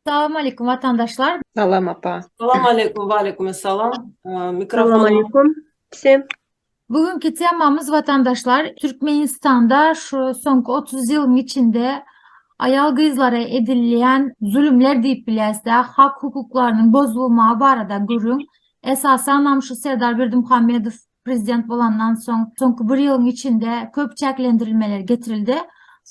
Assalamu alaikum vatandaşlar. Salam apa. Salam aleykum, ve aleyküm selam. Salam Mikrofonu alaikum. Sen? Bugünkü temamız vatandaşlar. Türkmenistan'da şu son 30 yılın içinde ayal kızlara edilen zulümler deyip bilezde hak hukuklarının bozulmağı barada görün. Esasen namşı Serdar Berdimuhamedov prezident olandan sonki bir yılın içinde köpçeklendirilmeler getirildi.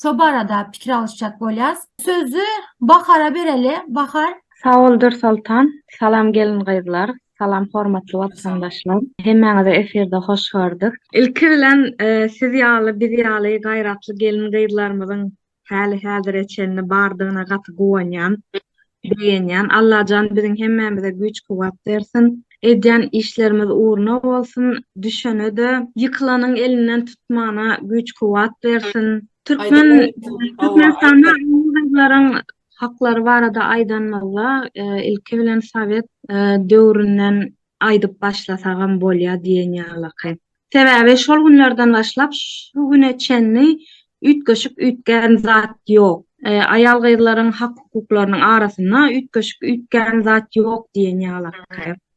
Şu barada fikir alışacak bolyaz. Sözü Bahar'a bereli. Bahar. Sağ oldur Sultan. Salam gelin gaýdylar. Salam hormatly watandaşlar. Hemmeňize eferde hoş gördük. Ilki bilen siz ýaly, biz ýaly gaýratly gelin gaýdylarymyzyň häli häzir eçenini bardygyna gaty gowanýan, beýenýän. Allahan biziň hemmämize güç kuwat bersin. Edýän işlerimiz uğruna bolsun. Düşenede ýyklanyň elinden tutmana güç kuwat bersin. Türkmenistanda gaýdylaryň hakları barada aýdanmaly, ilki bilen Sowet döwründen aýdyp başlasagam bolýa diýen ýaly. Sebäbi şol günlerden başlap şu güne çenni ütgeşik ütgän zat ýok. Aýal gyzlaryň hak hukuklarynyň arasyna ütgeşik ütgän zat ýok diýen ýaly.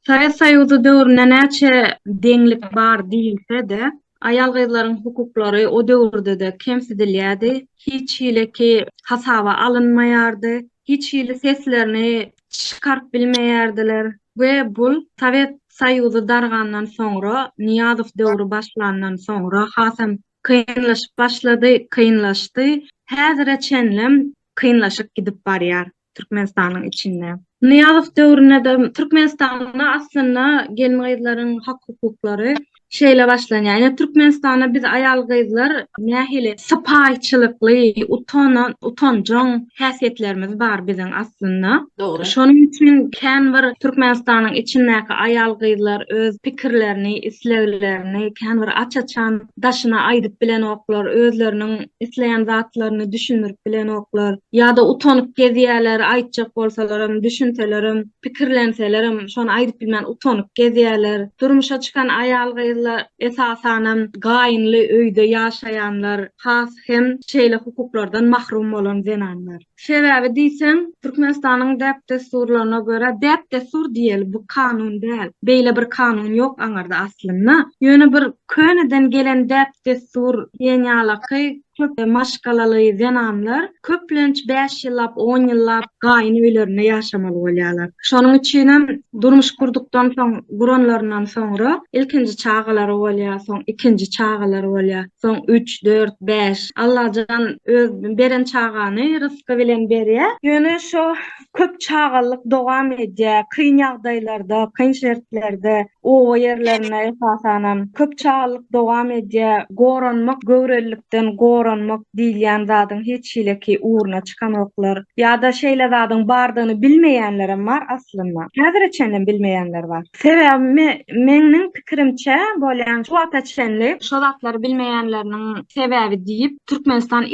Sowet Soýuzy döwründe näçe deňlik bar diýilse-de, aýal gyzlaryň hukuklary o döwürde de kemsidilýärdi. Hiç hileki hasaba alınmaýardy. Hiç hili seslerini çıkarıp bilmeýärdiler. Ve bu Sowet Soýuzy dargandan soňra, Niýazow döwri başlandan soňra hasam kynlaşyp başlady, kynlaşdy. Häzire çenlem kynlaşyp gidip barýar Türkmenistanyň içinde. Niýazow döwrüne de Türkmenistanda aslında gelin gyzlaryň hak hukuklary şeýle başlanýar. Yani Türkmenistana biz aýal gyzlar nähili sypaýçylykly, utanjaň häsiýetlerimiz bar biziň aslında. doğru. Şonuň üçin kän bir Türkmenistanyň içindäki aýal gyzlar öz pikirlerini, isleglerini kän bir açaçan daşyna aýdyp bilen oklar, özleriniň isleýän zatlaryny düşünürip bilen oklar, ýa-da utanyp gezýärler, aýtjak bolsalaram, düşünselerim, pikirlenselerim, şonu aýdyp bilmän utanyp gezýärler. Durmuşa çykan aýal gyzlar esasanam gaýynly öýde ýaşaýanlar, has hem şeýle hukuklardan mahrum bolan zenanlar. Sebäbi diýsem, Türkmenistanyň däpdesturlaryna göre däpdestur diýeli bu kanun däl. Beýle bir kanun ýok aňarda aslynda. Ýöne bir köneden gelen däpdestur diýen ýaly köp maşgalaly zenanlar köplenç 5 ýyllap, 10 ýyllap gaýyn öýlerinde ýaşamaly bolýarlar. Şonuň üçin hem durmuş kurdukdan soň, guranlaryndan soňra ilkinji çağalary bolýar, soň ikinji çağalary bolýar, soň 3, 4, 5. Allahan öz beren çağany rızky bilen berýär. Ýöne şo köp çağallyk dowam edýär. Kyn ýagdaýlarda, kyn şertlerde o ýerlerine esasanam köp çağallyk dowam edýär. Goranmak, göwrellikden goranmak diýilýän zadyň hiç hileki uğruna çykan oklar. Ýa-da şeýle zadyň bardygyny bilmeýänler bar aslynda. Häzir çenlen bilmeýänler bar. Sebäbi meniň pikirimçe bolýan şu ataçenli, şol zatlary bilmeýänleriň sebäbi diýip Türkmenistan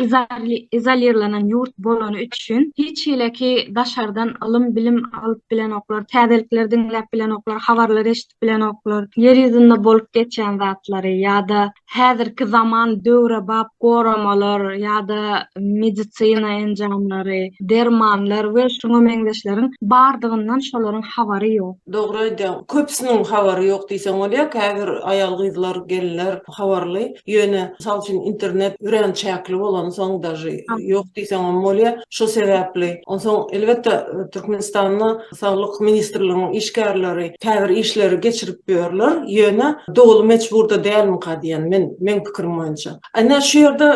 izolirlanan ýurt bolany üçin hiç hileki daşardan alym bilim alyp bilen oklar, täzelikler dinläp bilen oklar, habarlar eşitip bilen oklar, yer ýüzünde bolup geçen zatlary ýa-da häzirki zaman döwre bap goramalar ýa-da medisina enjamlary, dermanlar we şoňa meňzeşleriň bardygyndan şolaryň habary ýok. Doğru diýen. Köpsiniň habary ýok diýsen bolýar. Häzir aýal gyzlar, gelinler habarly. Ýöne mysal üçin internet ürençäkli bolan soň daşy ýok diýsen bolýar. Şo sebäpli. Onsoň elbetde Türkmenistanyň Saglyk ministrliginiň işgärleri täzir işleri geçirip berýärler. Ýöne dogly mecburda dälmi diýen men pikirim boýunça. Ana şu ýerde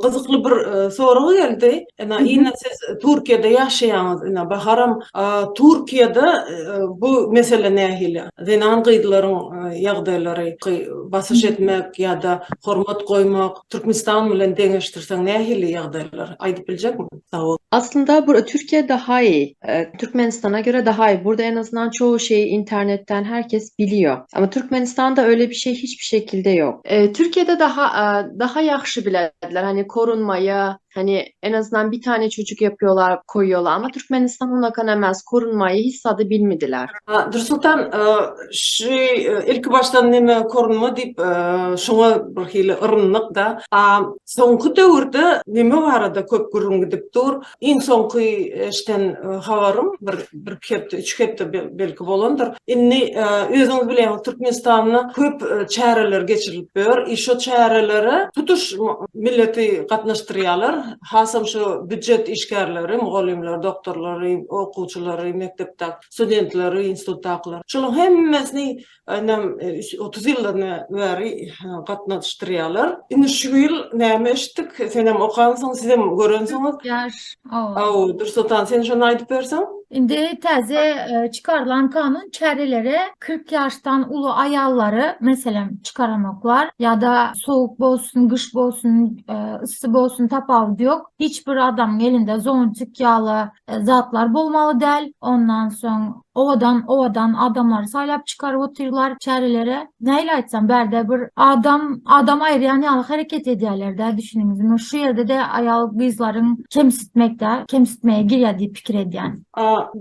gyzykly bir soragy geldi. Ana ýene siz Türkiýede ýaşaýaňyz. Ana baharam Türkiýede bu mesele nähili? Zenan gyzlaryň ýagdaýlary basyş etmek ýa-da hormat goýmak Türkmenistan bilen deňeşdirseň nähili ýagdaýlar aýdyp biljekmi? Sağ ol. Aslında burada Türkiye daha iyi. Türkmenistan'a göre daha iyi. Burada en azından çoğu şeyi internetten herkes biliyor. Ama Türkmenistan'da öyle bir şey hiçbir şekilde yok. Türkiye'de daha yaxşı bilerler. Hani korunmaya, Hani en azından bir tane çocuk yapıyorlar, koyuyorlar ama Türkmenistan ona kanemez korunmayı hiç adı bilmediler. Dursultan, şu ilk baştan neme korunma dip şuna bir hili ırınlık da soňky döwürde neme barada köp gürrüň gidip dur. Iň soňky işten habarym bir kepde, 3 kepde belki bolandyr. Inni özüňiz bilen Türkmenistanyny köp çäreler geçirilip ber. Şo çäreleri tutuş milleti gatnaşdyrýarlar. Hasam şu büdjet işgärleri, mugallimler, doktorlary, okuwçylary, mektepde studentleri, institutdakylar. Şonuň hemmesini 30 ýyllardan beri gatnaşdyrýarlar. Indi şu ýyl näme eşitdik? Sen hem okansyň, siz hem görensiňiz. Yaş. Dursultan, sen şonu aýdyp berseň? Indi təzə çıkarılan kanun çərələrə 40 yaşdan ulu ayalları mesela çıkaranoklar ya da soğuk bolsun, kış bolsun, ısı bolsun tapavdı yok. Hiçbir adam elinde zontik yağlı zatlar bolmalı değil. Ondan sonra ovadan adamları saylap çıkarıp oturuyorlar çərələrə. Neyle aytsam berde bir adam ayırayan yağlı hareket ediyorlar da düşününüz. Şu yerde de ayal kızların kemsitmeye giriyor diye pikir ediyen.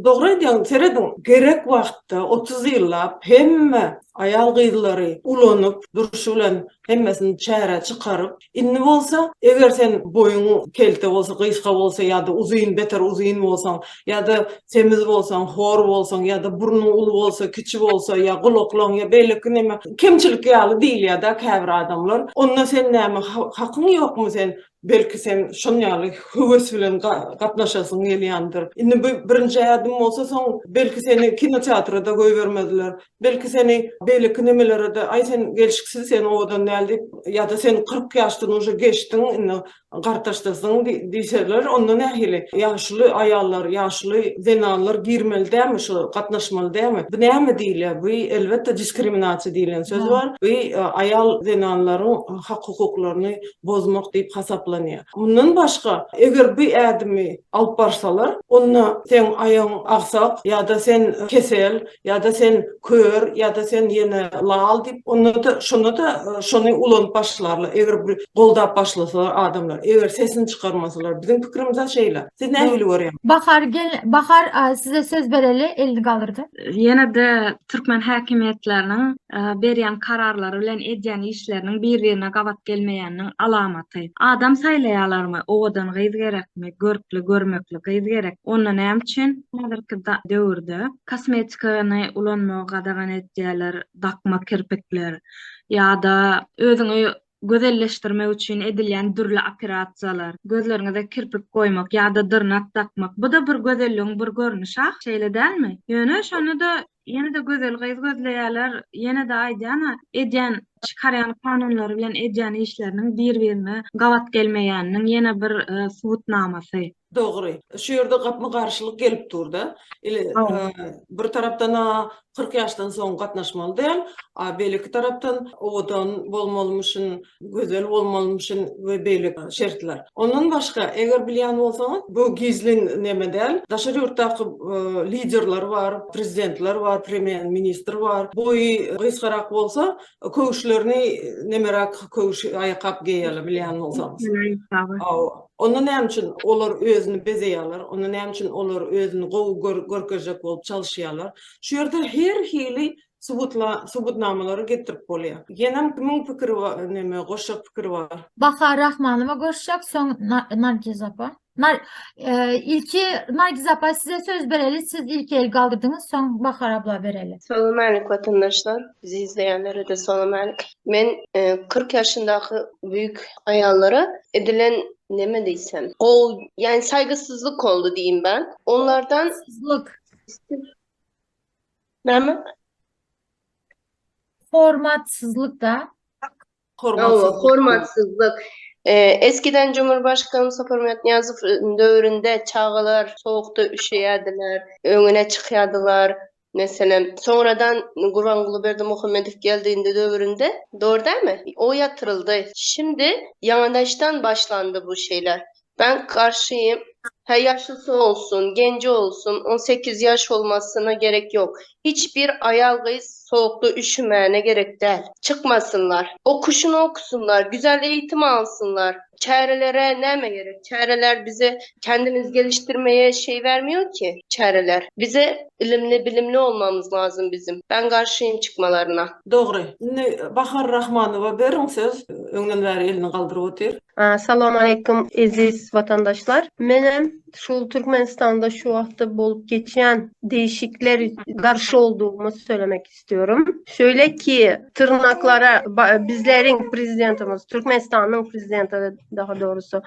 Doğru diýen, seredin gerek wagtda 30 ýyllap hemme ayal gyzlary ulanyp duruşy bilen hemmesini çäre çıkaryp indi bolsa eger sen boýuň kelte bolsa, gyska bolsa ýa-da uzyn beter uzyn bolsaň ýa-da semiz bolsaň, hor bolsaň ýa-da burnuň uly bolsa, kiçi bolsa ýa gulaklaň ýa beýleki näme kemçilik ýaly diýil ýa-da käbir adamlar onda sen näme hakyň ýokmy sen belki sen şonyaly höwes bilen gatnaşasyň gelýändir. Indi birinji adym bolsa soň belki seni kinoteatrda goýbermediler. Belki seni beýleki nemelerde ay sen gelişiksiz sen odan näldip ýa-da sen 40 ýaşdan uje geçtin, indi gartaşdasyň diýseler onda nähili ýaşly ayallar, ýaşly zenanlar girmeli dämi şu gatnaşmaly dämi? Bu näme diýilýär? Bu elbetde diskriminasiýa diýilen söz bar. Bu ayal zenanlaryň hak hukuklaryny bozmak diýip hasaplanýar. Bundan başga eger bir ädimi alyp barsalar, onda sen aýaň aksak ýa-da sen kesel ýa-da sen kör ýa-da sen ýene lal diýip onda da şonu ulanyp başlarlar. Eger bir goldap başlasalar adamlar, eger sesini çıkarmasalar bizim pikirimiz şeýle. Siz nähili görýän? Bahar size söz bereli elini kaldırdı. Yine de Türkmen häkimetleriniň berýän kararlary bilen edýän işleriniň bir-birine gabat gelmeýäniniň alamaty. Adam saýlaýarlarmy? Owadan gyz gerekmi? Görkli, görmekli gyz gerek. Onda näme üçin häzirki döwürde kosmetikany ulanmagy gadagan etýärler, dakma kirpikler ýa-da özüňi gözelleşdirmek üçin edilýän dürli operasiýalar, gözleriňize kirpik goýmak ýa-da dyrnak takmak. Bu da bir gözelligiň bir görnüşi, şeýle dälmi? Ýöne şonu da ýene de gözel gyz gözleýärler, ýene de aýdýan edýän çıkaryan kanunlary bilen edýän işleriniň bir-birine gabat gelmeýäniniň ýene bir subutnamasy. Doğru. Şu yerde gapma karşılık gelip durdu. Bir taraftan 40 yaştan soň gatnaşmaly däl, beýleki tarapdan odan bolmalymyşyn, gözel bolmalymyşyn we beýleki şertler. Ondan başga eger bilýän bolsaňyz, bu gizlin neme däl. Daşary ýurtdaky liderler bar, prezidentler bar, premier ministr bar. Bu gyskarak bolsa, köwüşlerini nemerak köwüş aýakap geýýärler bilýän bolsaňyz. Onda näme üçin olar özüni bezeýärler, onda näme üçin olar özüni görkezek bolup çalışýarlar. Şu ýerde her hili subutnamalary getirip bolýar. Ýenem kimin pikiri bar, näme goşak pikiri bar? Bahar Rahmanowa goşacak, soň Nargiz apa. İlki Nargiz apa size söz bereli, siz ilk el kaldırdınız, soň Bahar abla bereli. Salam aleyküm vatandaşlar, bizi izleyenlere de salam aleyküm. Men 40 yaşındaki büyük ayallara edilen neme deysem, yani saygısızlık oldu diyeyim ben. Onlardan Saygısızlık, neme? formatsızlık da. Hormatsızlık. Eskiden Cumhurbaşkanı Mustafa Kemal Niyazov dövründe çağlar soğukta üşüyerdiler, önüne çıkıyardılar. Mesela sonradan Gurbanguly Berdimuhamedov geldiğinde dövründe, doğru değil mi? O yatırıldı. Şimdi yandaştan başlandı bu şeyler. Ben karşıyım. Yaşlısı olsun, genci olsun, 18 yaş olmasına gerek yok. Hiçbir ayal kız soğukta üşümene gerek değil. Çıkmasınlar. Okuşunu okusunlar. Güzel eğitim alsınlar. Çarelere neme gerek? Çareler bize kendimiz geliştirmeye şey vermiyor ki. Çareler. Bize ilimli bilimli olmamız lazım bizim. Ben karşıyım çıkmalarına. Doğru. Indi Bahar Rahmanova berin söz. Öňden bäri elini galdyryp otyr. Assalamu alaikum aziz vatandaşlar. Benim şu Türkmenistan'da şu hafta bolup geçen değişiklikler karşı olduğumu söylemek istiyorum. Şöyle ki tırnaklara bizlerin prezidentimiz, Türkmenistan'ın prezidenti daha doğrusu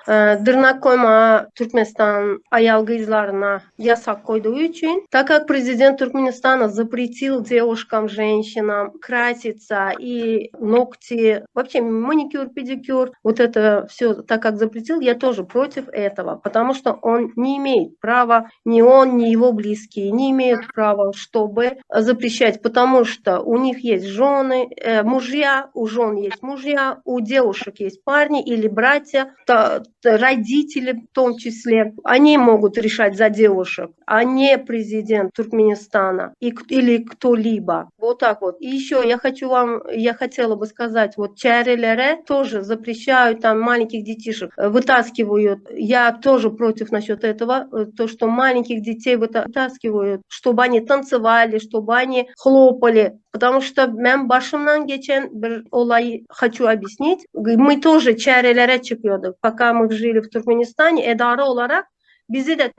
tırnak koyma Türkmenistan ayal kızlarına yasak koyduğu için так как президент Туркменистана запретил девушкам, женщинам краситься и ногти, вообще маникюр, педикюр, вот это все, так как запретил, я тоже против этого, потому что он не имеет права, ни он, ни его близкие не имеют права, чтобы запрещать, потому что у них есть жены, мужья, у жен есть мужья, у девушек есть парни или братья, родители в том числе. Они могут решать за девушек, а не президент Туркменистана или кто-либо. Вот так вот. И еще я хотела бы сказать, вот чарелере тоже запрещают там маленьких детишек, вытаскивают. Я тоже против насчет этого, то, что маленьких детей вытаскивают, чтобы они танцевали, чтобы они хлопали. Потому что ben başımdan geçen bir olay хочу объяснить. Мы тоже çarelere çıkıyorduk. Пока мы жили в Туркменистане, idare olarak bizi de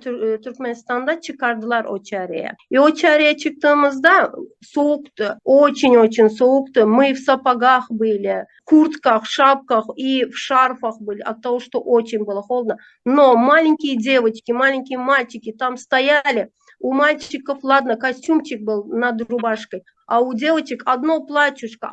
Türkmenistan'da çıkardılar o çareye. И o çareye çıktığımızda soğuktu. Очень-очень соукtu. Мы в сапогах были, куртках, шапках и в шарфах были от того, что очень было холодно. Но маленькие девочки, маленькие мальчики там стояли. У мальчиков, ладно, костюмчик был над рубашкой, а у девочек одно платьюшко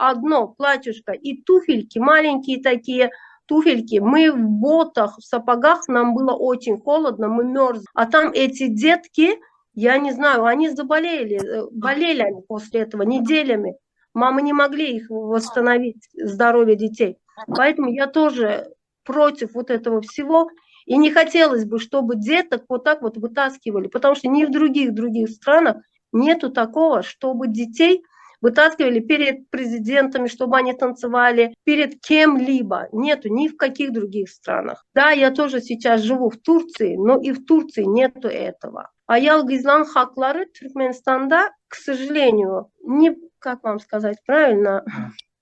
и туфельки, маленькие такие туфельки. Мы в ботах, в сапогах, нам было очень холодно, мы мерзли. А там эти детки, я не знаю, они болели они после этого неделями. Мамы не могли их восстановить, здоровье детей. Поэтому я тоже против вот этого всего. И не хотелось бы, чтобы деток вот так вот вытаскивали, потому что ни в других странах нету такого, чтобы детей вытаскивали перед президентами, чтобы они танцевали, перед кем-либо. Нету ни в каких других странах. Да, я тоже сейчас живу в Турции, но и в Турции нету этого. Ayal kızların hakları Türkmenistan'da, к сожалению, не, как вам сказать правильно,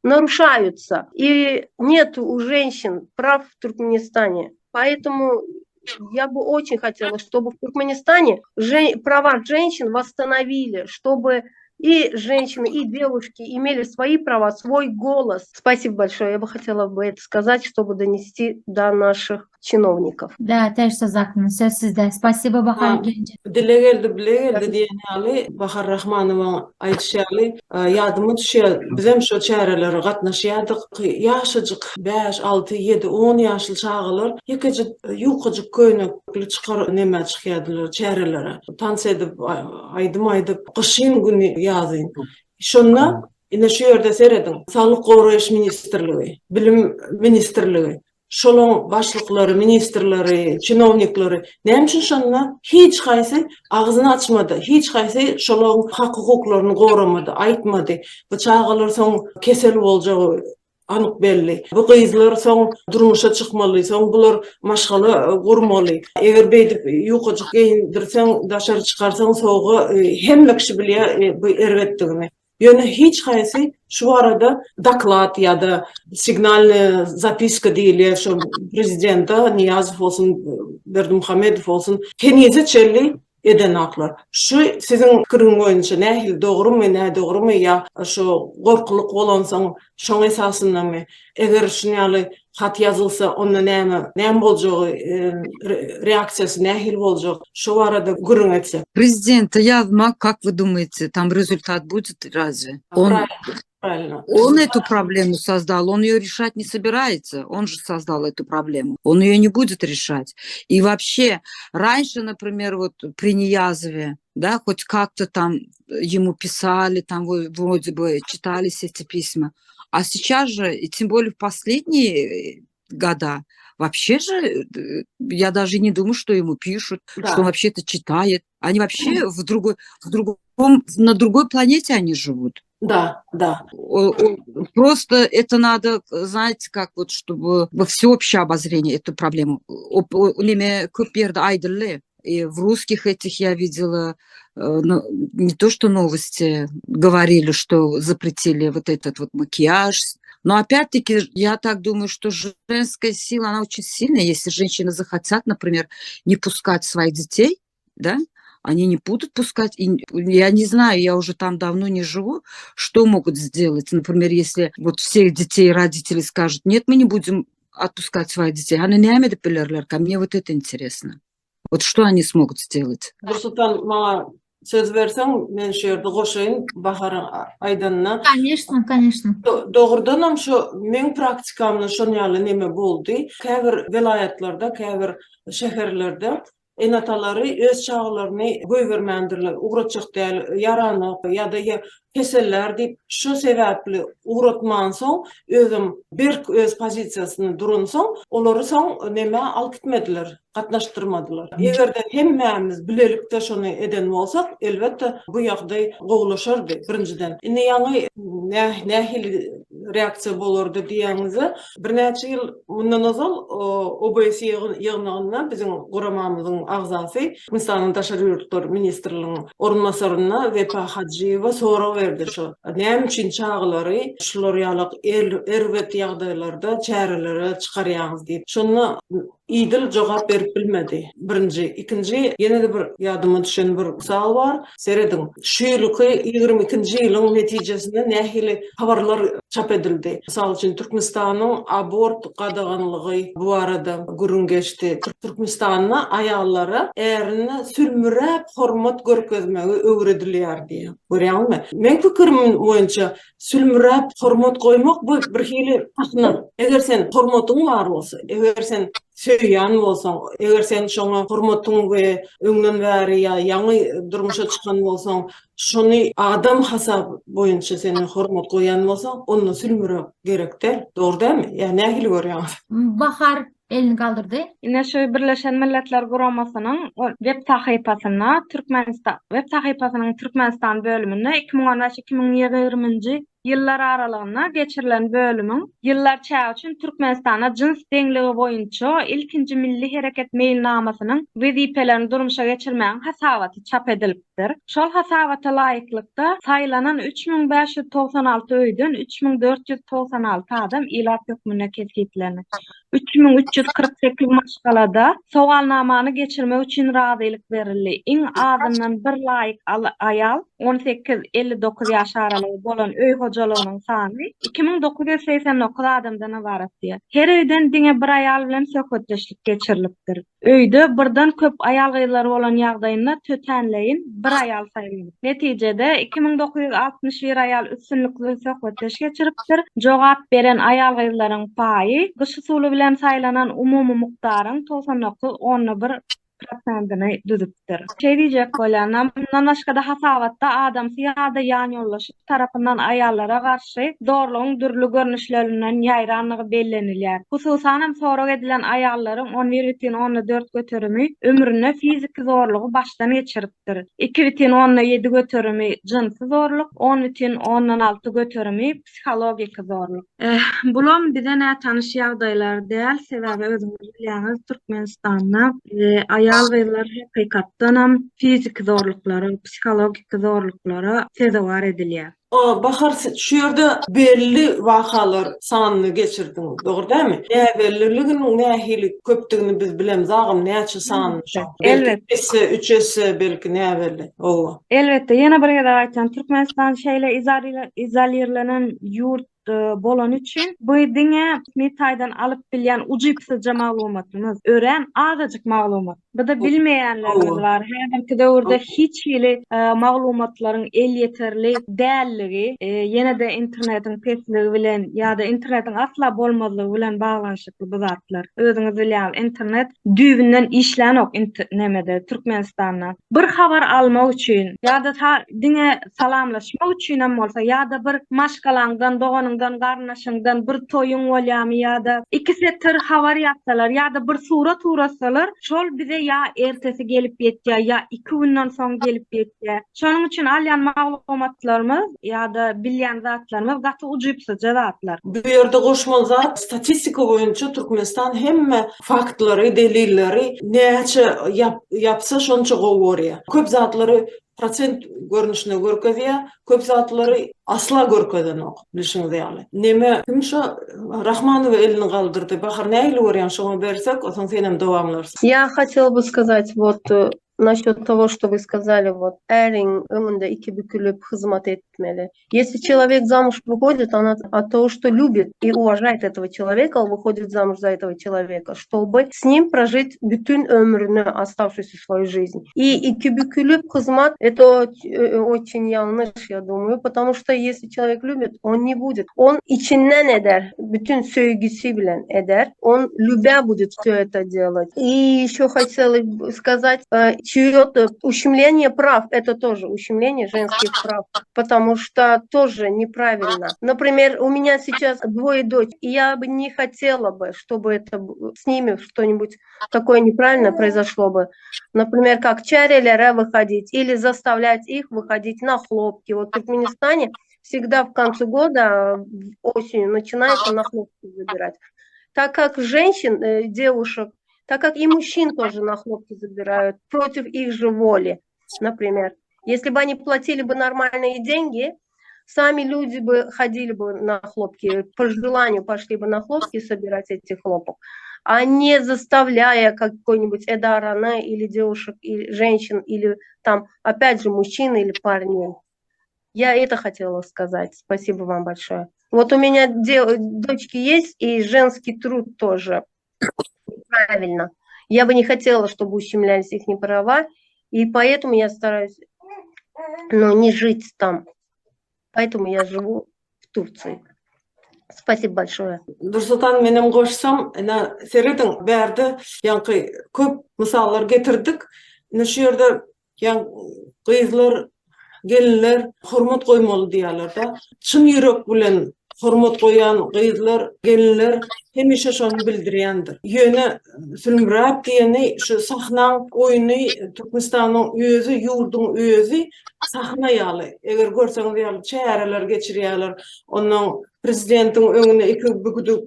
нарушаются. И нет у женщин прав в Туркменистане. Поэтому я бы очень хотела, чтобы в Туркменистане права женщин восстановили, чтобы и женщины, и девушки имели свои права, свой голос. Спасибо большое. Я бы хотела это сказать, чтобы донести до наших чиновников. Да, teş söz hakkınız. Söz sizde. Spasiba Bahar Gence. Dile geldi diýenýaly Bahar Rahmanova aýtýaly ýadyma düşýär. Bizem şo çäreleri gatnaşýardyk. Ýaşajyk 5, 6, 7, 10 ýaşly çağalar ýekejik ýuqajyk köýnekli çykar näme çykýardylar çärelere. Tans edip aýdyp gyşyn güni ýazyn. Şonda ine şu ýerde seredin. Saglyk goraýyş ministrligi, bilim ministrligi, şolong başlyklary, ministrleri, çinovniklary näme üçin şonlar hiç gaýsy agyzyny açmady, hiç gaýsy şolong hak hukuklaryny goramady, aýtmady. Bu çağalar soň kesel boljagy anyk belli. Bu gyzlar soň durmuşa çykmaly, soň bular maşgala gurmaly. Eger beýdip ýuqajyk giyindirseň, daşary çykarsaň soğugy hemme kişi bilýär bu erwetdigini. Ýöne hiç gaýsy şu arada doklad ya da signalny zapiska diýilýär şu prezidenta Niyazow bolsun, Berdimuhamedow bolsun, kenýese çelli eden aklar. Şu sizin fikiriň boýunça nähili dogrumy, nähili dogrumy ýa şu gorkulyk bolansaň şoň esasyndanmy? Eger şunýaly hat yazılsa onda näme boljagy, reaksiýasy nähili boljak? Şu arada gürüň etse. Президента yazmak, как вы думаете, там результат будет разве? Правильно. Он эту проблему создал, он ее решать не собирается, он же создал эту проблему, он ее не будет решать. И вообще, раньше, например, вот при Ниязове, да, хоть как-то там ему писали, там вроде бы читались эти письма, а сейчас же, и тем более в последние года, вообще же, я даже не думаю, что ему пишут, Да. что он вообще это читает. Они вообще на другой планете они живут. Да. Просто это надо, знаете, как вот, чтобы во всеобщее обозрение эту проблему. Неме көп берді айдылы. И в русских этих я видела, не то что новости говорили, что запретили вот этот вот макияж. Но опять-таки, я так думаю, что женская сила, она очень сильная. Если женщины захотят, например, не пускать своих детей, да, они не будут пускать. И я не знаю, я уже там давно не живу, что могут сделать. Например, если вот всех детей родители скажут, нет, мы не будем отпускать своих детей. Аны не әмеді білерлер, ко мне вот это интересно. Вот что они смогут сделать? Nursultan, maňa söz berseň, men şu ýerde goşaýyn Bahar Aydanna. Конечно. Doğrudan hem şu men praktikamda şonu ýaly neme boldy. Käbir vilayatlarda, käbir şäherlerde enatalary öz çağlaryny göýbermändirler. Ugrutjak däl, yaranyk ýa-da keseller diýip şu sebäpli ugratman soň özüm bir öz pozisiýasyny durunsoň, olary soň neme alyp gitmediler, gatnaşdyrmadylar. Egerde hemmämiz bilelikde şonu eden bolsak, elbetde bu ýagdaý gowlaşardy birinciden. Indi ýaňy nähili reaksiýa bolardy diýäňizi bir näçe ýyl mundan ozal OBS ýygnagynda biziň guramamyzyň agzasy Türkmenistanyň Daşary ýurtlar ministrliginiň orunmasaryna Vefa Hajyeva soraw berdi şu. Näme üçin çağlary şular ýalyk erwet ýagdaýlarda çärelere çykarýaňyz diýip. Şonu idil jogap berip bilmedi. Birinji, ikinji, ýene-de bir ýadyma düşen bir sual bar. Seredin. Şu ýylyky 22-nji ýylyň netijesinde nähili habarlar çap edildi. Mysal üçin Türkmenistanyň abort gadaganlygy bu arada gurun geçti. Türkmenistanyň aýallara erini sülmüräp hormat görkezmegi öwredilýär diýär. Görýärmi? Men pikirim boýunça sülmüräp hormat goýmak bu bir hili hakna. Eger sen hormatyň bar bolsa, eger sen söýýän bolsaň, eger sen şoňa hormatyň we öňden bäri ýaňy durmuşa çykan bolsaň, şonu adam hasap boýunça seni hormat goýan bolsaň, onu sülmürek gerekdir. Dogry dämi? Ýa nähili görýäňiz? Bahar elini kaldırdı. Ine şu Birleşen Milletler Guramasının web sahypasyna web sahypasynyň Türkmenistan bölümine 2015-2020 ýyllar aralygyna geçirilen bölümüň ýyllar çağı üçin Türkmenistana jins deňligi boýunça ilkinji milli hereket meýilnamasynyň wezipelerini durmuşa geçirmäň hasabaty çap edilipdir. Şol hasabata laýyklykda saýlanan 3596 öýden 3496 adam ilap hökmüne kesgitlenir. 3348 maşgalada sowalnamany geçirmek üçin razylyk berildi. Iň azyndan bir laýyk aýal 18-59 ýaş aralygy bolan öý hojalygynyň sany 2989 adamdan ibaret diýer. Her öýden diňe bir aýal bilen söhbetleşik geçirilipdir. Öýde birden köp aýal gyzlary bolan ýagdaýynda tötenleýin bir aýal saýlanýar. Netijede 2961 aýal üstünlikli söhbetleşik geçiripdir. Jogap beren aýal gyzlaryň paýy gyş usuly bilen saýlanan umumy mukdaryň 99,1% düzüpdir. Diýjek bolanam, bundan başga hasabatda adamsy ýa-da ýan ýollaşy tarapyndan aýallara garşy zorlugyň dürli görnüşlerinden ýaýranlygy bellenilýär. Hususan hem sorag edilen aýallaryň 11,4 göterimi ömrüne fizik zorlugy başdan geçiripdir. 2,7 göterimi jinsy zorluk, 10,6 göterimi psikologik zorluk. Bulam bize näme tanyş ýagdaýlar däl, sebäbi özüňiz bilýäňiz Türkmenistanda aýal gyzlar hakykatdan hem fizik zorluklary, psikologik zorluklary sezewar edilýär. Bahar, şu ýerde belli wakalar sanyny geçirdiň, dogry dämi? Belliliginiň nähili köpdigini biz bilemiz, agam näçe sany şu. Elbet. 3 belki näbelli. Elbette, ýene bir ýerde aýtsam, Türkmenistan şeýle izolirlenen ýurt bolan üçin bu diňe metaýdan alyp bilýän ujypsyca maglumatymyz, ören azyjyk maglumat. Bu da bilmeýänlerimiz bar. Häzirki döwürde hiç hili maglumatlaryň el ýeterli dälligi, ýene-de internetiň pesligi bilen ýa-da internetiň asla bolmazlygy bilen baglanyşykly bu zatlar. Özüňiz bilýär, internet düýbünden işlenok nemede Türkmenistanda. Bir habar almak üçin ýa-da diňe salamlaşmak üçin hem bolsa ýa-da bir maşgalandan doganyň aganyňdan, garnaşyňdan bir toýuň bolýarmy ýa-da iki setir habar ýatsalar ýa-da bir surat urasalar, şol bize ýa ertesi gelip ýetýär ýa 2 günden soň gelip ýetýär. Şonuň üçin alýan maglumatlarymyz ýa-da bilýän zatlarymyz gaty ujuýpsyja zatlar. Bu ýerde goşmaly zat statistika boýunça Türkmenistan hemme faktlary, delilleri näçe yapsa şonça gowurýar. Köp zatlary prosent görnüşine görkezýär, köp zatlary asla görkezenok, bilişiňiz ýaly. Neme kim şo Rahmanowa elini galdyrdy, bahar näýle görýän şoňa bersek, oson sen hem dowamlarsyn. Я хотела бы сказать насчет того, что вы сказали, эриň öňünde iki bükülüp hizmet etmeli. Если человек замуж выходит, она от того, что любит и уважает этого человека, он выходит замуж за этого человека, чтобы с ним прожить bütün ömrünü, оставшуюся свою жизнь. И iki bükülüp hizmet, это очень yanlış, я думаю, потому что если человек любит, он не будет. Он içinden eder, bütün sevgisi bilen eder. Он любя будет все это делать. И еще хотела сказать, чьё-то ущемление прав, это тоже ущемление женских прав, потому что тоже неправильно. Например, у меня сейчас 2 дочь, и я бы не хотела бы, чтобы это с ними что-нибудь такое неправильное произошло бы. Например, как чарелера выходить или заставлять их выходить на хлопки. Вот в Туркменистане всегда в конце года, осенью, начинается на хлопки забирать. Так как женщин, девушек, так как и мужчин тоже на хлопки забирают против их же воли, например. Если бы они платили бы нормальные деньги, сами люди бы ходили бы на хлопки, по желанию пошли бы на хлопки собирать эти хлопок, а не заставляя какой-нибудь эдарана или девушек, или женщин, или там, опять же, мужчин или парней. Я это хотела сказать. Спасибо вам большое. Вот у меня дочки есть, и женский труд тоже. Правильно. Я бы не хотела, чтобы ущемлялись их права, и поэтому я стараюсь, не жить там. Поэтому я живу в Турции. Спасибо большое. Dursultan menem goşsam, seredin berdi, ýanky köp misallar getirdik. Şu ýerde gyzlar, gelinler hormat goýmaly diýerler da. Çyn ýürek bilen hormat goýan gyzlar, gelinler hemişe şonu bildirýändir. Ýöne Sülmürap diýeni şu sahnaň oýuny Türkmenistanyň özü, ýurdun özü sahna ýaly. Eger görseňiz ýaly çäreler geçirýärler. Onuň prezidentin öňüne iki büküdük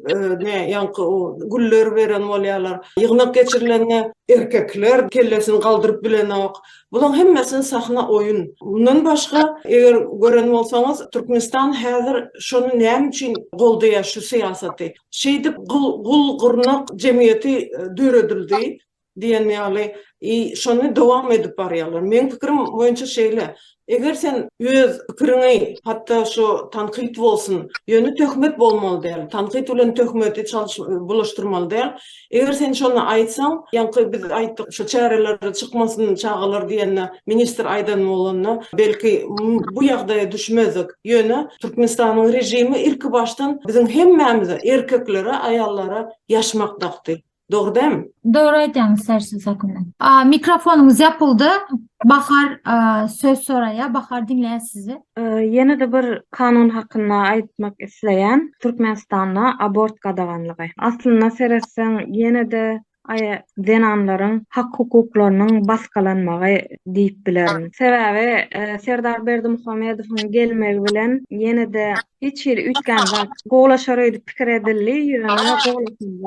güller beren bolýarlar. Ýygnak geçirilende erkekler kellesini galdyryp bilenok. Buların hemmesini sahna oyun. Bundan başga eger gören bolsaňyz Türkmenistan häzir şonu näme üçin goldaýar şu siýasaty. Şeýdip gul gurnak jemgyýeti döredildi diýen ýaly şonu dowam edip barýarlar. Men pikirim boýunça şeýle. Eger sen öz pikiriňi hatda şu tanqid bolsun, ýöne töhmet bolmaly däl. Tanqid bilen töhmeti bulaşdyrmaly däl. Eger sen şonu aýtsaň, ýanky biz aýtdyk, şu çäreler çykmasyn çağalar diýende minister aýdan bolanyna belki bu ýagdaýa düşmezdik. Ýöne Türkmenistanyň rejimi ilki baştan bizim hemmemize, erkeklere, ayallara ýaşmakdakdy. Doğru değil mi? Doğru aytýaňyz Sersiz Akından. Mikrofonumuz yapıldı. Bahar söz soraya. Bahar dinleýär sizi. Ýene de bir kanun hakynda aýtmak isleýän Türkmenistanda abort gadaganlygy. Aslynda seretseň ýene de zenanlaryň hak hukuklarynyň baskalanmagy diýip bilerim. Sebäbi Serdar Berdimuhammedowyň gelmegi bilen ýene de hiç ýeri ütgän zat gowlaşary pikir edildi, ýöne gowlaşan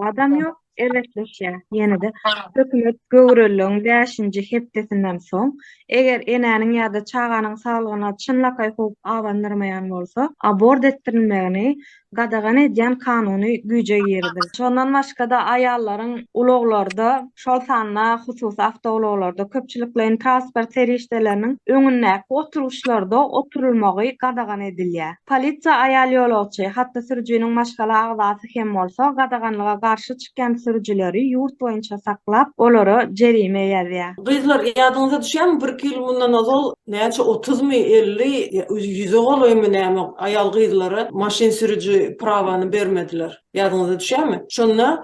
adam ýok. Elbetleşe ýene de hökümet göwrelligiň 5-nji hepdesinden soň eger enäniň ýa-da çaganyň saglygyna çynlakay hukuk awandyrmaýan bolsa, abort etdirilmegini gadagan edýän kanuny güýje ýerdir. Şondan başga da aýallaryň ulaglarda, şol sanna hususy awtoulaglarda köpçüliklerin transport serişdeleriniň öňündäki oturuşlarda oturulmagy gadagan edilýär. Polisiýa aýal ýolagçy, hatda sürüjüniň başga agdasy hem bolsa, gadaganlyga garşy çykýan sürüjüleri ýurt boýunça saklap, olary jerime ýazýar. Gyzlar ýadyňyza düşýärmi? 1 ýyl mundan azal näçe 30 50 100 goloýmy näme aýal gyzlara maşin sürüjü prawany bermediler. Ýadyňyza düşýärmi? Şonda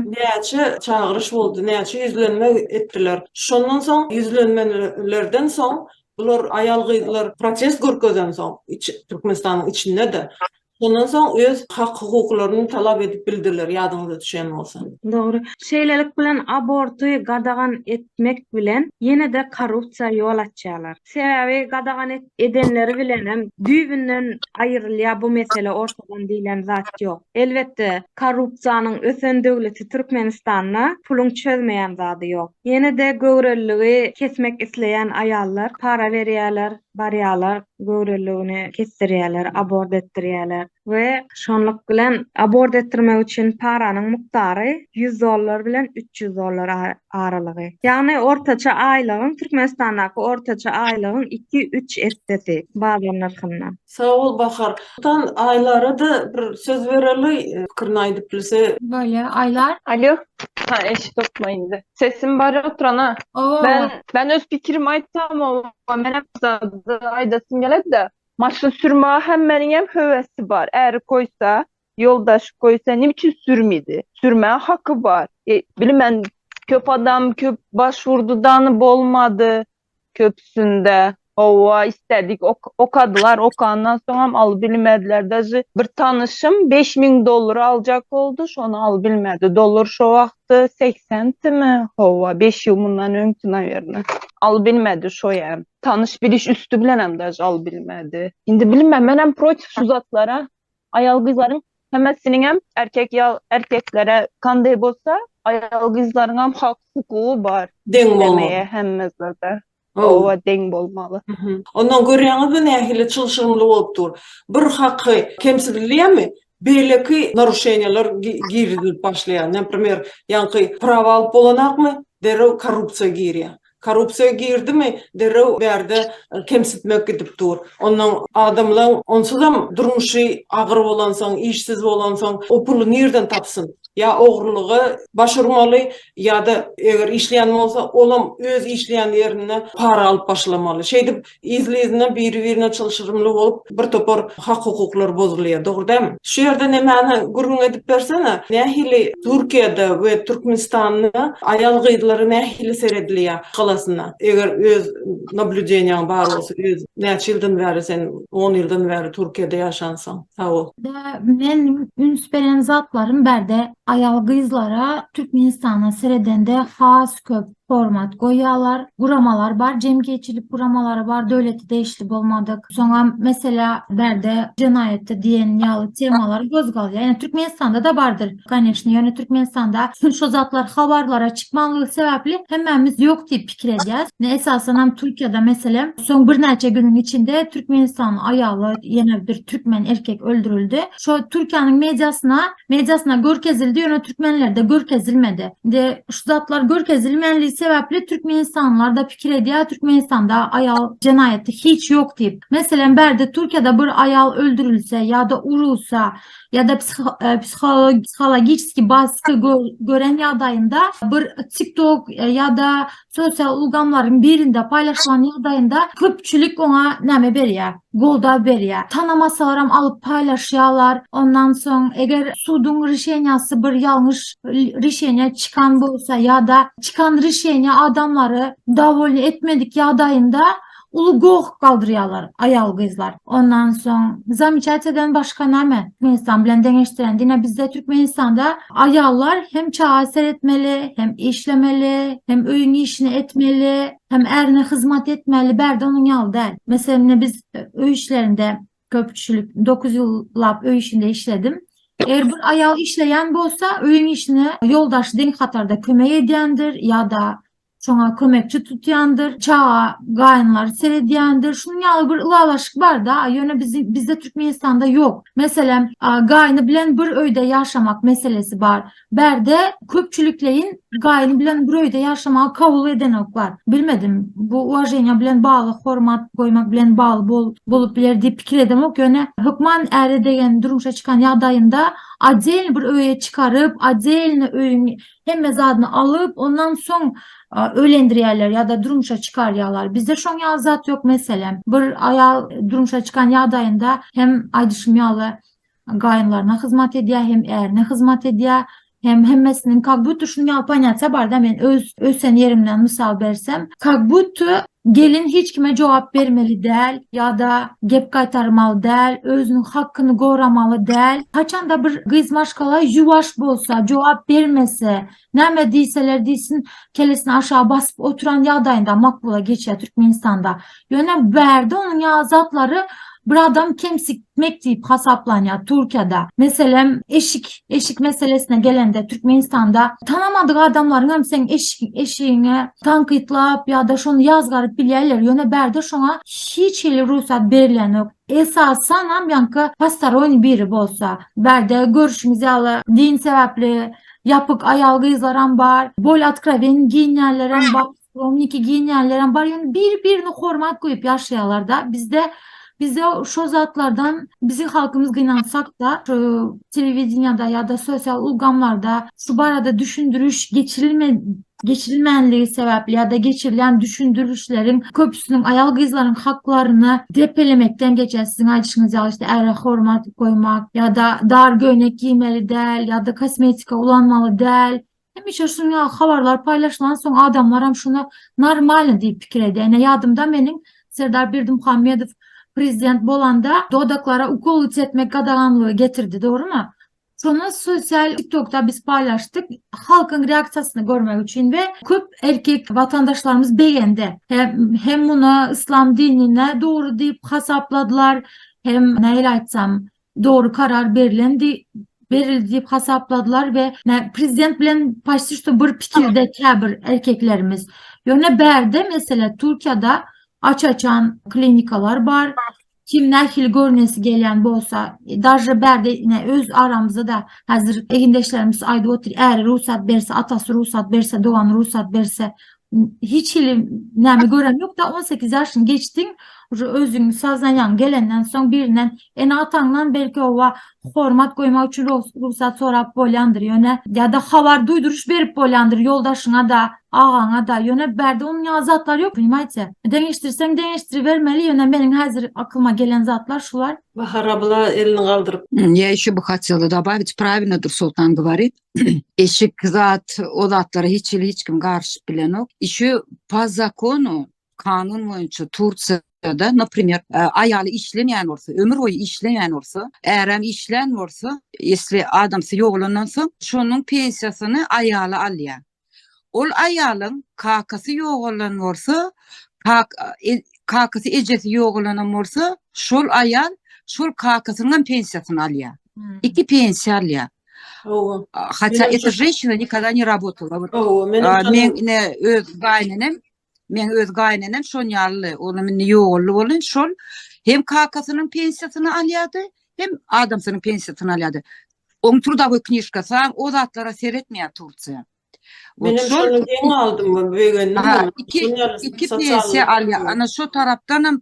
näçe çağırış boldy, näçe ýüzlenme etdiler. Şondan soň ýüzlenmelerden soň bular aýal gyzlar protest görkezden soň Türkmenistanyň içinde de Ondan soň öz hak hukuklaryny talap edip bildirler, ýadyňyza düşen bolsa. Doğru. Şeýlelik bilen abortu gadagan etmek bilen ýene-de korrupsiýa ýol açýarlar. Sebäbi gadagan edenleri bilen hem düýbünden aýrylýar bu mesele ortadan diýilen zat ýok. Elbetde korrupsiýanyň ösen döwleti Türkmenistanda puluň çözmeýän zady ýok. Ýene-de göwrelligi kesmek isleýän aýallar para berýärler, barýarlar, göwrelligini kestirýärler, abort etdirýärler we şonluk bilen abort etdirmek üçin paranyň miqdary $100 bilen $300 aralygy. Ýagny ortaça aýlygyň Türkmenistandaky ortaça aýlygyň 2-3 etdeti bazanlaryndan. Sağ ol Bahar. Tan aýlary da bir söz bereli, pikirini aýdyp bilse. Böyle aylar. Alo. Ha, eşit okmayındı. Sesim bari oturana. Oo. Ben öz fikrimi aytsam o mene aydasım geledi de. Maşın sürmeye hem benim hem hövesi var. Eğer koysa, yoldaş koysa ne için sürmedi? Sürmeye hakkı var. Bilmem köp adam köp başvurdudan bolmadı köpsünde. Ova istedik okadılar okandan sonra al bilmediler. Даже bir tanışım $5.000 alacak oldu. Şonu al bilmedi. Dolar şu vaxtı 80 mi? Ova 5 yıl bundan öncüne verini. Al bilmedi şu ya. Tanış bir iş üstü bilenem даже al bilmedi. Şimdi bilmem ben hem protiv şu zatlara ayal kızların hemesinin hem erkeklere kanday bolsa ayal kızların hem hak hukuku var. Deň bolmaly. Demeye hemmezlerde. Oh. Ova deň bolmalı. Ondan görýäňiz nähili çylşyrmly bolup dur. Bir hakkı kemsizlikmi? Belki narушениялар girilip başlayan. Например, ýanky prawa alyp bolanakmy? Derew korrupsiýa girýär. Korrupsiýa girdimi? Derew berde kemsitmek gidip dur. Ondan adamlar onsuzam durmuşy agyr bolansaň, işsiz bolansaň, o puly nerden tapsyn? Ya oğurluğu başvurmalı ya da eğer işleyen olsa olam öz işleyen yerine para alıp başlamalı. Şeyde izleyizine birine çalışırımlı olup bir topar hak hukuklar bozuluyor. Doğru değil mi? Şu yerde ne mani gurgun edip versene. Nehili Türkiye'de ve Türkmenistan'da ayal gıydıları nehili seyrediliyor kalasına. Eğer öz nablüdeniyan var olsa öz neç yıldan beri sen 10 yıldan beri Türkiye'de yaşansan. Sağ ol. Men üns beren zatlarım berde ayal kızlara Türkmenistan'a seredende has köp format goýýarlar, guramalar bar, jemgyýetçilik guramaları bar, döwleti değişli bolmadyk. Soňra mesela berde jenayetde diýen ýaly temalar gözgalýar. Yani Türkmenistan'da da bardır. Конечно, yani Türkmenistan'da şu zatlar habarlara çıkmalygy sebäpli hemmemiz ýok diýip pikir edýäs. Ne esasen hem Türkiýede mesela soň bir näçe günüň içinde Türkmenistan ayalı ýene bir Türkmen erkek öldürüldü. Şu Türkiýanyň mediasına görkezildi, ýöne Türkmenlerde görkezilmedi. De şu zatlar görkezilmeli sebäpli Türkmenistanlılar da pikir edýär, Türkmenistan'da ayal jenayeti hiç ýok diýip. Mesela berde Türkiýede bir ayal öldürülse ya da urulsa ya da psikologik baskı gören ýagdaýynda bir TikTok ya da sosyal ulgamların birinde paylaşılan ýagdaýynda köpçülik ona näme berýär? Golda berýär. Tanamasalar hem alıp paylaşýarlar. Ondan soň eger sudyň rişenýasy bir ýalňyş rişenýa çıkan bolsa ya da çıkan rişenýa adamları dowolny etmedik ýagdaýynda ulu goh kaldırýarlar ayal kızlar. Ondan soň zamyçateden başka näme? Türkmenistan bilen deňeşdiren dine bizde Türkmenistan'da ayallar hem çağa seretmeli, hem işlemeli, hem öýün işini etmeli, hem erine hizmet etmeli. Berde onun ýaly däl. Mesela biz öý işlerinde köpçülük 9 ýyllap öý işinde işledim. Eğer bir ayal işleyen bolsa öýün işini yoldaş denk hatarda kömek edýändir ya da şoňa kömekçi tutýandyr, çağa gaýynlar seredýändir. Şunun ýaly bir ılalaşyk bar da, ýöne bizde Türkmenistan'da ýok. Mesela gaýny bilen bir öýde ýaşamak meselesi bar. Berde köpçülükleýin gaýny bilen bir öýde ýaşamagy kabul edenok bar. Bilmedim, bu uwajenýa bilen baly, hormat goýmak bilen baly bolup biler diýip pikir edemek. Ýöne hukman äri degen durmuşa çıkan ýagdaýynda adel bir öýe çıkaryp, adelni öýüň hemme zadyny alyp, ondan soň ölendirýärler ya da durmuşa çıkarýarlar. Bizde şoň ýaly zat ýok mesela. Bir ayal durmuşa çıkan ýagdaýynda hem aýdyşym ýaly gaýynlaryna hizmet edýär, hem erine hizmet edýär, hem hemmesinin как будто şunu ýaly panyatsa bar da men öz sen yerimden misal bersem, как будто gelin hiç kime cevap vermeli değil ya da gep kaytarmalı değil, özünün hakkını koramalı değil. Kaçan da bir kız maşkala yuvaş bolsa, cevap vermese, näme deyseler deysin, kellesini aşağı basıp oturan yağdayında makbula geçiyor Türkmenistan'da. Yöne berdi onun yazatları bir adam kemsikmek deyip hasaplanıyor Türkiye'de. Mesela eşik meselesine gelende Türkmenistan'da tanımadığı adamların hem sen eşiğine tankıtlap ya da şunu yazgarıp bilirler. Yöne berdi şuna hiç eli ruhsat verilen yok. Esasen hem yankı pastaroyni biri bolsa. Berdi görüşümüz yalı din sebepli yapık ayal kızlaran var. Bol atkravin giyinyenlerin var. Romniki giyinyenlerin var. Yani birbirini hormat koyup yaşayalar da bizde şu zatlardan bizim halkımız gıynansak da şu televizyonda ya da sosyal ulgamlarda şu barada düşündürüş geçirilmenliği sebeple ya da geçirilen düşündürüşlerin köpüsünün ayal kızların haklarını depelemekten geçer. Sizin ayışınız ya işte ere hormat koymak ya da dar göğnek giymeli değil ya da kosmetika ulanmalı değil. Hem işte şunu haberler paylaşılan son adamlar hem şunu normal deyip fikir ediyor. Yani yadımda benim Serdar Berdimuhamedov prezident bolanda dodaklara ukol etmek qadağanlığı getirdi, doğru mu? Sonra sosyal TikTok'ta biz paylaştık. Halkın reaksiyasını görmek için ve köp erkek vatandaşlarımız beğendi. Hem bunu İslam dinine doğru deyip hasapladılar. Hem neyle aytsam doğru karar verildi deyip hasapladılar ve prezident bilen paştıştı bir fikirde kabir erkeklerimiz. Yöne berde mesela Türkiye'de açan klinikalar var. Kim nahil görnesi gelen bolsa, darjı berde öz aramızda da hazır egindeşlerimiz ayda otur, eğer ruhsat verse, atası ruhsat verse, doğan ruhsat verse, hiç nemi gören yok da 18 yaşını geçtin, özün sazlayan gelenden son birinden en atandan belki ova hormat koymak için ruhsat sorap bolandır yöne ya da havar duyduruş verip bolandır yoldaşına da ağana da yöne berdi onun ya zatlar yok bilmeyse değiştirsen değiştirivermeli yöne benim hazır aklıma gelen zatlar şular. Bahar abla elini kaldırıp. Я еще бы хотела добавить, правильно Нурсултан говорит, eşik zat, o zatlara hiç kim karşı bilen yok. Еще по закону, kanun boyunca Turciyada, например, ayalı işlemeyen olsa, ömür boyu işlemeyen olsa, eğer işleyen olsa, esli adamsı yoğulandan sonra, şunun pensiyasını ayalı alıyor. Ol ayalın kakası yoğulan olsa, kakası ecesi yoğulanan olsa, şol ayal, şol kakasının pensiyasını alıyor. İki pensiya alıyor. Ова. Хотя эта женщина никогда не работала. Вот, Ова, men öz gaynenem şon yallı, onun yoğullu olun, şol hem kakasının pensiyasını alıyordu, hem adamsının pensiyasını alıyordu. On trudovой knижкасы o zatlara seyretmiyor Turciya. Benim şunu yeni aldım mı beğendim ama iki pensiya alıyor. Ana şu taraftan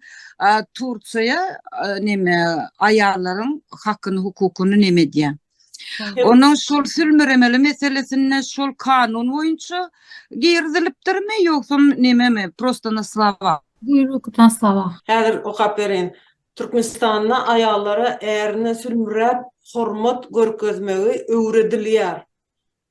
Turciya ayarların hakkını, hukukunu neme diye. Onun şol sülmüremeli meselesine şol kanun boyunca girdilipdir mi yoksa neme mi? Prosto na slava. Buyruk na slava. Häzir okap berin. Türkmenistan'da ayallara eğerine sülmürep hormat görkezmegi öwredilýär.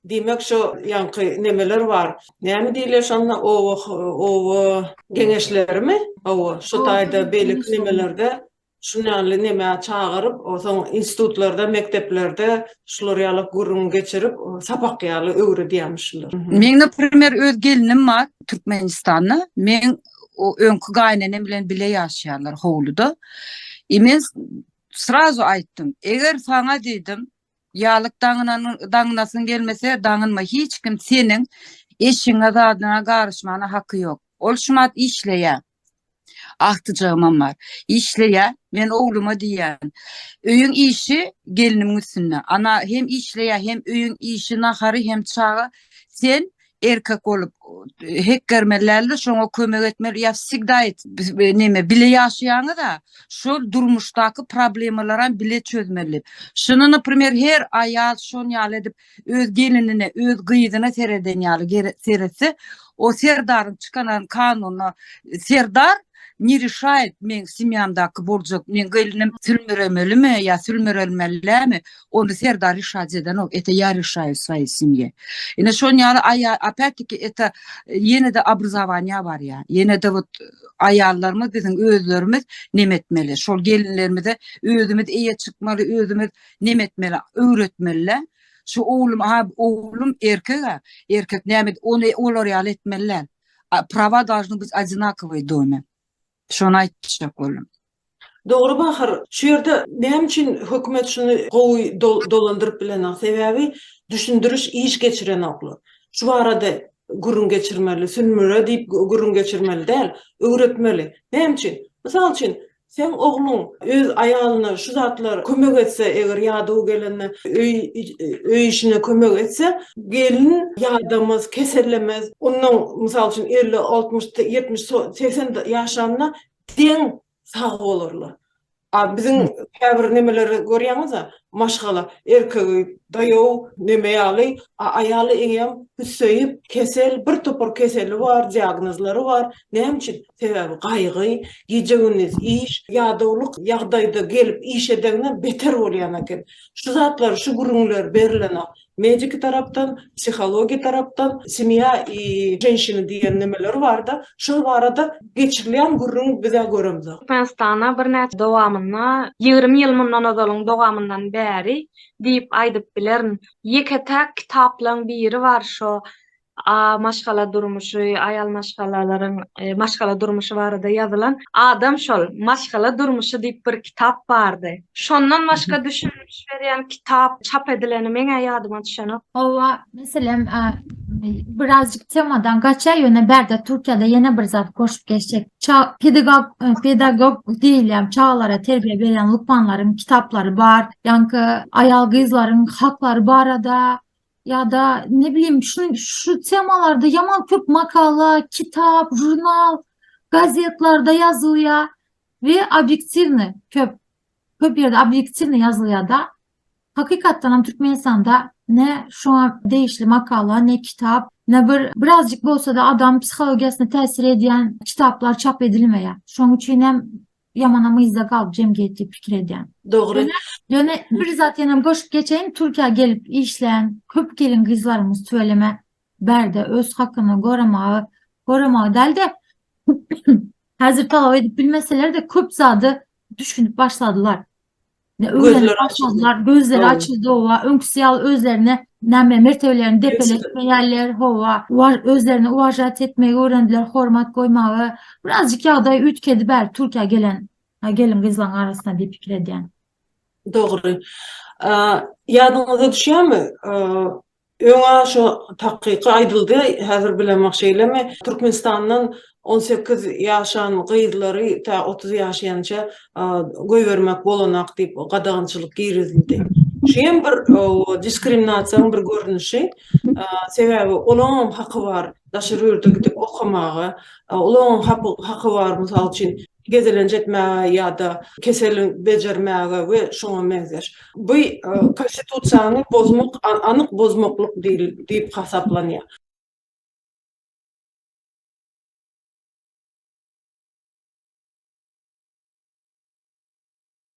Demek şu yankı nemeler var. Näme diýilýär şonda o geňeşleri mi? O şu taýda beýlik nemelerde şunýaly neme çağırıp o soň institutlarda, mekteplerde şular ýaly gurrun geçirip sapak ýaly öwredýärmişler. Men например öz gelinim var Türkmenistan'da. Men o önkü gaynenem bilen bile yaşayanlar hovluda. Men srazu aytdım. Eger sana dedim yalık dağınasın gelmese dağınma hiç kim senin eşine adına karışmana hakkı yok. Ol şumat işleye. Ahtıcağım var. İşleye ben oğluma diyen. Öyün işi gelinim üstüne. Ana hem işleye hem öyün işi naharı hem çağı sen erkek olup hekkermelerle şuna kömek etmeli. Ya sigda et neme bile yaşayanı da şu durmuştaki problemlerin bile çözmeli. Şunu например her ayal şun yal edip öz gelinine öz gıydına sereden yalı seresi o serdarın çıkanan kanunu serdar не решает men семьямдaki bolacak men gelinim sülmeremelimi ya sülmerelmellimi onu serda решать eden o это я решаю в своей семье. И на что опять-таки это yine de образование var ya. Yine de вот ayarlarımız bizim özlerimiz nemetmeli. Şol gelinlerimiz de özümüz iyi çıkmalı, özümüz nemetmeli, öğretmeli. Şu oğlum erkek nemet onu olar real etmeliler. Prava должны быть одинаковые в доме. Şonu aytacak oğlum. Doğru bahar. Şu yerde benim için hükümet şunu dolandırıp bilen sebebi düşündürüş iş geçiren aklı. Şu arada gurun geçirmeli, sünmüre deyip gurun geçirmeli değil, öğretmeli. Benim için, misal için sen oğlun öz ayalına şu zatlar kömek etse eğer yadığı gelenine öy işine kömek etse gelin yadamaz, keserlemez. Onun misal için 50, 60, 70, 80 yaşlarına den sağ olurlar. Bizim her nemeleri görüyoruz ya, maşgala erkeği dayağı nemeyalı, ayalı engem hüseyip kesel, bir topar keseli var, diagnozları var. Ne için? Sebebi kaygı, gecegündüz iş, yadavlık, yağdayda gelip iş edene beter oluyan eken. Şu zatlar, şu gurunlar berilen medik taraftan, psihologi taraftan, semya женщины diyen nemeler var da, şu arada geçirilen gurun bize görümüz. Türkmenistana bir näçe dowamyna 20 ýyl mundan ozalın dowamyndan bäri diýip aýdyp bilerin. Ýeketäk kitaplaryň biri var şo maşgala durmuşy, ayal maşgalaların maşgala durmuşy barada ýazylan adam şol maşgala durmuşy diýip bir kitap bardy. Şondan başga düşünmüş berýän kitap çap edileni meňe ýadyma düşenok. Ova mesela birazcık temadan kaçar yöne berde Türkiye'de yeni bir zat koşup geçecek. Pedagog değil yani çağlara terbiye veren lukmanların kitapları var. Yankı ayal kızların hakları var arada. Ya da ne bileyim şu temalarda yaman köp makala, kitap, jurnal, gazetlerde yazılıyor ve objektifni köp yerde objektifni yazılıyor da hakikaten Türkmenistan'da ne şu an değişli makala, ne kitap, ne birazcık bolsa da adam psikolojisine tesir eden kitaplar çap edilmeye. Şu an için hem yamanamızda kalıp cemiyeti fikir eden. Doğru. Yani bir zaten koşup geçeyim Türkiye gelip işleyen köp gelin kızlarımız söyleme berde öz hakkını koramağı del de hazır talep edip bilmeseler de köp zadı düşünüp başladılar. Öğrenip başladılar. Gözleri açıldı ova. Önküsiyal özlerine näme mertebelerini depeletme yerler hova. Özlerine uvajat etmeyi öğrendiler. Hormat koymağı. Birazcık yağdayı ütkedi ber Türkiye gelin kızların arasında bir fikir ediyen. Doğru. Yadınıza düşüyor mu? Öňe şu takyky aýdyldy, häzir bilemek şeýlemi? Türkmenistanyň 18 ýaşan gyzlary ta 30 ýaşaýança goý bermek bolanak diýip gadagynçylyk girizildi. Şeýem bir diskriminasiýanyň bir görnüşi. Sebebi olaň haky var, daşary ýurda gidip okumagy, olaň haky var mysal üçin gezelen jetmäge ýa-da keselin bejermäge we şoňa benzer. Bu konstitusiýany bozmak, anyk bozmaklyk diýip hasaplanýar.